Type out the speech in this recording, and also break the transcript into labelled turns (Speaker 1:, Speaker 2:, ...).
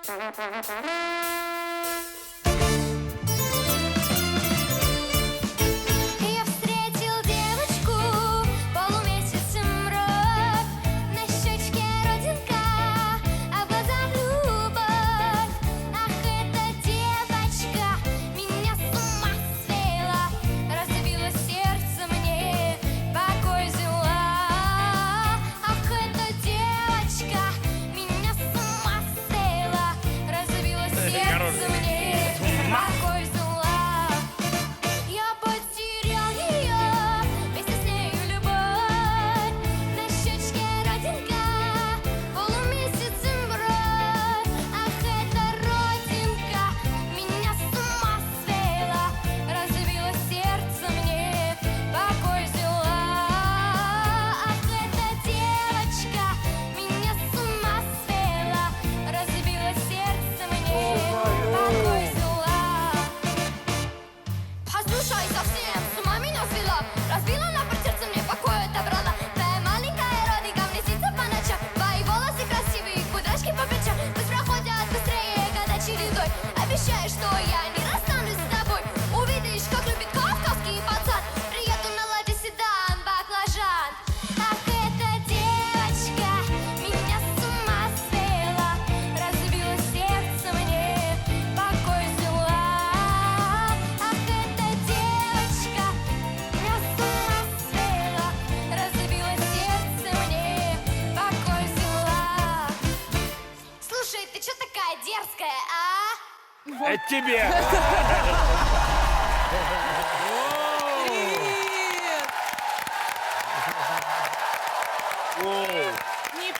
Speaker 1: Я встретил девочку, полумесяцем рот, на щечке родинка, а в глазах любовь. Ах, эта девочка меня с ума свела, разбила сердце мне, покой взяла. Ах, эта девочка меня с ума свела, разбила сердце мне, покой взяла. Я потерял ее, вместе с нею любовь, на щечке родинка, полумесяцем бровь. Ах, эта родинка меня с ума свела, разбила сердце мне, покой взяла. Ах, эта девочка меня с ума свела, разбила сердце мне, покой взяла. Послушай, совсем с ума меня свела, разбила на пол сердце мне, покой отобрала. Твоя маленькая родинка мне снится по ночам, твои волосы красивые, кудряшки по плечам. Пусть проходят быстрее года чередой, обещаю, что я не расстанусь с тобой. Увидишь, как любит кавказский пацан, приеду на ладе седан, баклажан. Ах, эта девочка меня с ума свела, разбила сердце мне, покой взяла. Ах, эта девочка меня с ума свела, разбила сердце мне, покой взяла. Слушай, ты чё такая дерзкая, а?
Speaker 2: Это тебе.
Speaker 3: Привет!